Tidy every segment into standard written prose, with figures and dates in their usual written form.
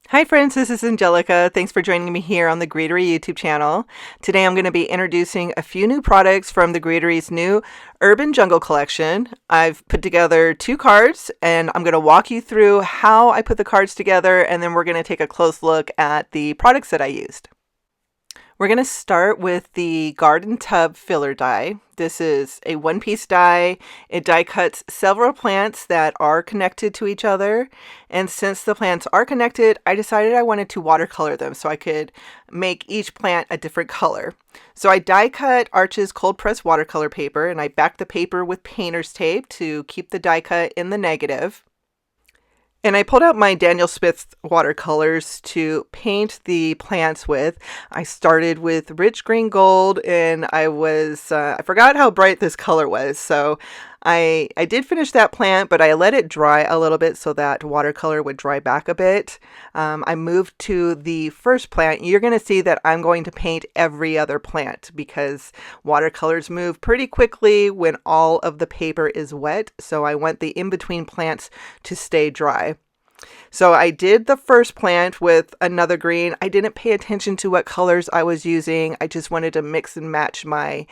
Hi friends, this is Angelica. Thanks for joining me here on the Greetery YouTube channel. Today I'm going to be introducing a few new products from the Greetery's new Urban Jungle collection. I've put together 2 cards and I'm going to walk you through how I put the cards together, and then we're going to take a close look at the products that I used. We're going to start with the garden tub filler die. This is a one-piece die. It die cuts several plants that are connected to each other. And since the plants are connected, I decided I wanted to watercolor them so I could make each plant a different color. So I die cut Arches cold press watercolor paper, and I back the paper with painter's tape to keep the die cut in the negative. And I pulled out my Daniel Smith watercolors to paint the plants with. I started with rich green gold, and I forgot how bright this color was. So I did finish that plant, but I let it dry a little bit so that watercolor would dry back a bit. I moved to the first plant. You're going to see that I'm going to paint every other plant because watercolors move pretty quickly when all of the paper is wet. So I want the in-between plants to stay dry. So I did the first plant with another green. I didn't pay attention to what colors I was using. I just wanted to mix and match my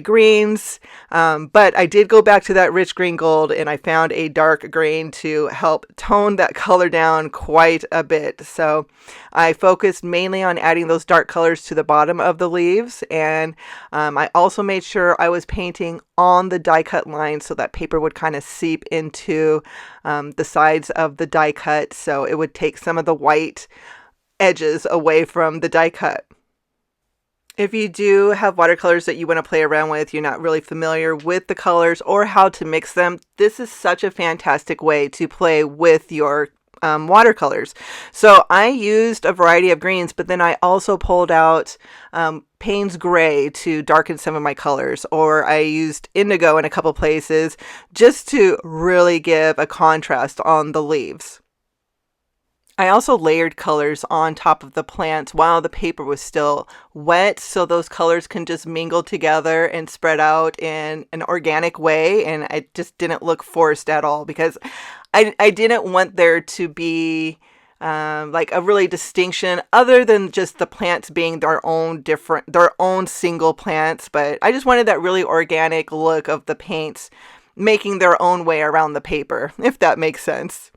greens. But I did go back to that rich green gold, and I found a dark green to help tone that color down quite a bit. So I focused mainly on adding those dark colors to the bottom of the leaves. And I also made sure I was painting on the die cut line so that paper would kind of seep into the sides of the die cut, so it would take some of the white edges away from the die cut. If you do have watercolors that you want to play around with, you're not really familiar with the colors or how to mix them, this is such a fantastic way to play with your watercolors. So I used a variety of greens, but then I also pulled out Payne's Gray to darken some of my colors, or I used indigo in a couple places just to really give a contrast on the leaves. I also layered colors on top of the plants while the paper was still wet, so those colors can just mingle together and spread out in an organic way, and it just didn't look forced at all because I didn't want there to be like a really distinction other than just the plants being their own single plants, but I just wanted that really organic look of the paints making their own way around the paper, if that makes sense.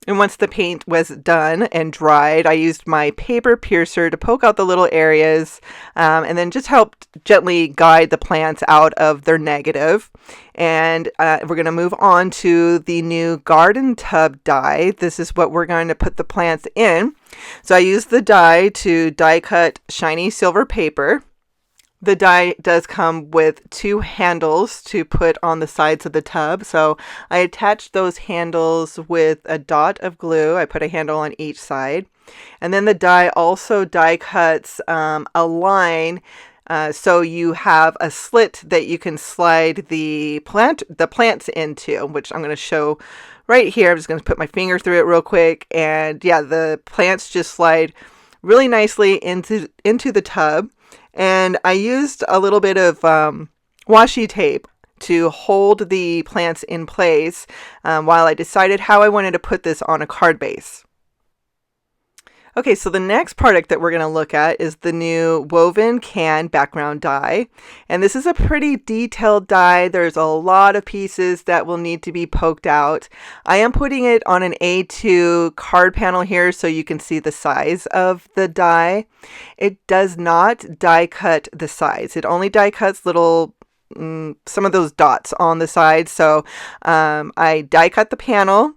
And once the paint was done and dried, I used my paper piercer to poke out the little areas and then just helped gently guide the plants out of their negative. And we're going to move on to the new garden tub die. This is what we're going to put the plants in. So I used the die to die cut shiny silver paper. The die does come with 2 handles to put on the sides of the tub. So I attached those handles with a dot of glue. I put a handle on each side. And then the die also die cuts a line so you have a slit that you can slide the plants into, which I'm going to show right here. I'm just going to put my finger through it real quick. And yeah, the plants just slide really nicely into the tub. And I used a little bit of washi tape to hold the plants in place while I decided how I wanted to put this on a card base. Okay, so the next product that we're going to look at is the new woven can background die. And this is a pretty detailed die. There's a lot of pieces that will need to be poked out. I am putting it on an A2 card panel here so you can see the size of the die. It does not die cut the sides. It only die cuts little some of those dots on the side. So I die cut the panel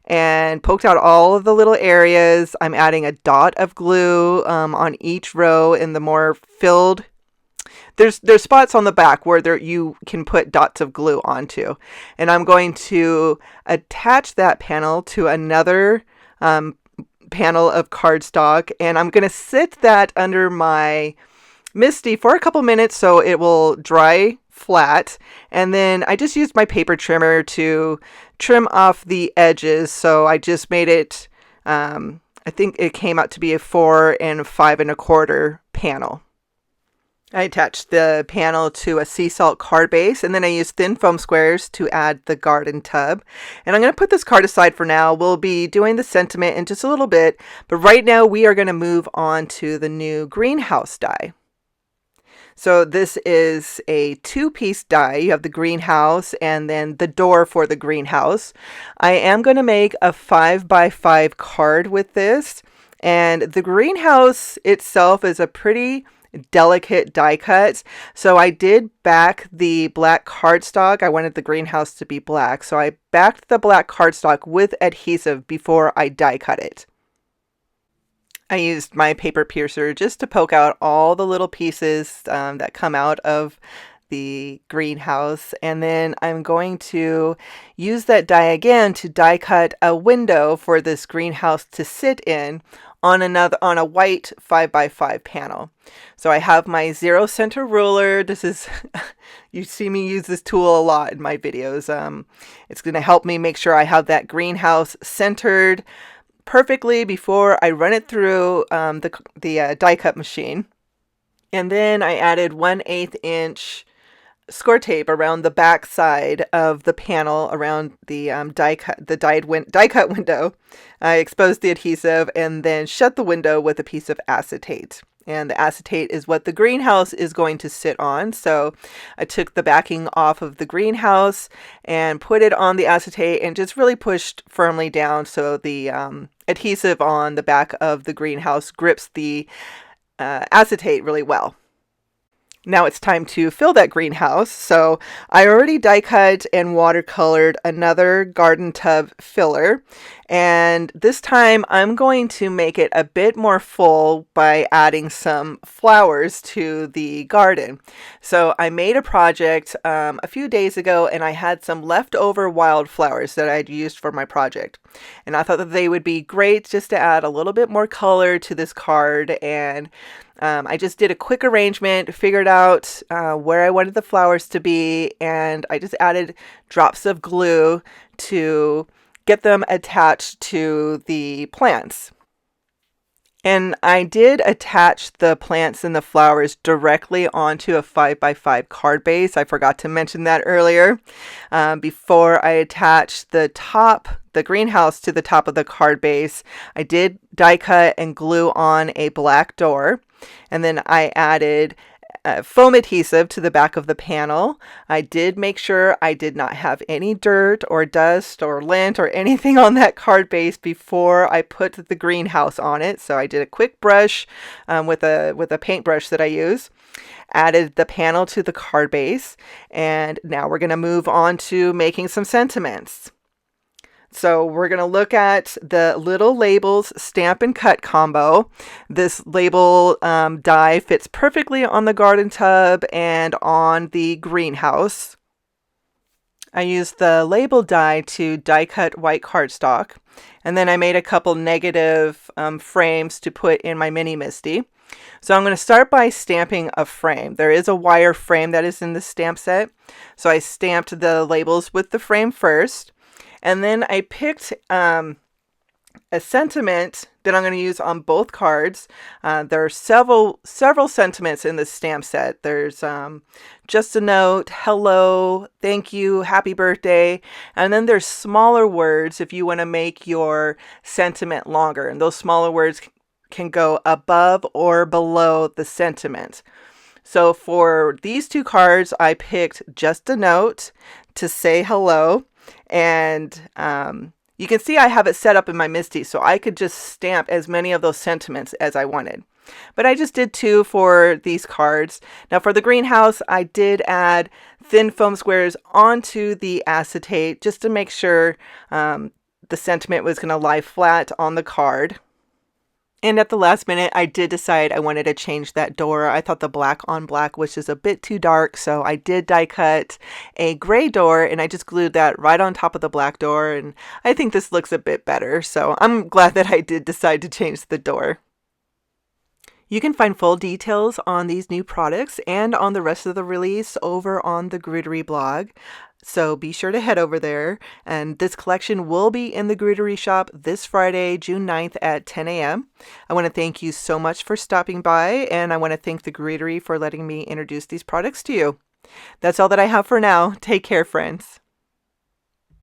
and poked out all of the little areas. I'm adding a dot of glue on each row in the more filled. There's spots on the back where you can put dots of glue onto. And I'm going to attach that panel to another panel of cardstock. And I'm going to sit that under my MISTI for a couple minutes so it will dry flat. And then I just used my paper trimmer to trim off the edges. So I just made it, I think it came out to be a 4 and 5 1/4 panel. I attached the panel to a sea salt card base, and then I used thin foam squares to add the garden tub. And I'm going to put this card aside for now. We'll be doing the sentiment in just a little bit, but right now we are going to move on to the new greenhouse die. So this is a two-piece die. You have the greenhouse and then the door for the greenhouse. I am going to make a 5x5 card with this, and the greenhouse itself is a pretty delicate die cut. So I did back the black cardstock. I wanted the greenhouse to be black, so I backed the black cardstock with adhesive before I die cut it. I used my paper piercer just to poke out all the little pieces that come out of the greenhouse, and then I'm going to use that die again to die cut a window for this greenhouse to sit in on a white 5x5 panel. So I have my 0 center ruler. This is you see me use this tool a lot in my videos. It's going to help me make sure I have that greenhouse centered perfectly before I run it through the die cut machine. And then I added 1/8 inch score tape around the back side of the panel around the die cut window. I exposed the adhesive and then shut the window with a piece of acetate. And the acetate is what the greenhouse is going to sit on. So I took the backing off of the greenhouse and put it on the acetate and just really pushed firmly down so the adhesive on the back of the greenhouse grips the acetate really well. Now it's time to fill that greenhouse. So I already die cut and watercolored another garden tub filler. And this time I'm going to make it a bit more full by adding some flowers to the garden. So I made a project a few days ago, and I had some leftover wildflowers that I'd used for my project. And I thought that they would be great just to add a little bit more color to this card. And I just did a quick arrangement, figured out where I wanted the flowers to be, and I just added drops of glue to get them attached to the plants. And I did attach the plants and the flowers directly onto a 5x5 card base. I forgot to mention that earlier. Before I attached the greenhouse to the top of the card base, I did die cut and glue on a black door. And then I added foam adhesive to the back of the panel. I did make sure I did not have any dirt or dust or lint or anything on that card base before I put the greenhouse on it. So I did a quick brush with a paintbrush that I use. Added the panel to the card base, and now we're going to move on to making some sentiments. So we're going to look at the little labels stamp and cut combo. This label die fits perfectly on the garden tub and on the greenhouse. I used the label die to die cut white cardstock, and then I made a couple negative frames to put in my mini MISTI. So I'm going to start by stamping a frame. There is a wire frame that is in the stamp set. So I stamped the labels with the frame first. And then I picked a sentiment that I'm going to use on both cards. There are several sentiments in this stamp set. There's just a note, hello, thank you, happy birthday. And then there's smaller words if you want to make your sentiment longer. And those smaller words can go above or below the sentiment. So for these two cards, I picked just a note to say hello. And you can see I have it set up in my MISTI, so I could just stamp as many of those sentiments as I wanted. But I just did 2 for these cards. Now for the greenhouse, I did add thin foam squares onto the acetate just to make sure the sentiment was going to lie flat on the card. And at the last minute, I did decide I wanted to change that door. I thought the black on black was just a bit too dark, so I did die cut a gray door, and I just glued that right on top of the black door, and I think this looks a bit better, so I'm glad that I did decide to change the door. You can find full details on these new products and on the rest of the release over on the Grootery blog. So be sure to head over there. And this collection will be in the Grootery shop this Friday, June 9th at 10 a.m. I want to thank you so much for stopping by, and I want to thank the Grootery for letting me introduce these products to you. That's all that I have for now. Take care, friends.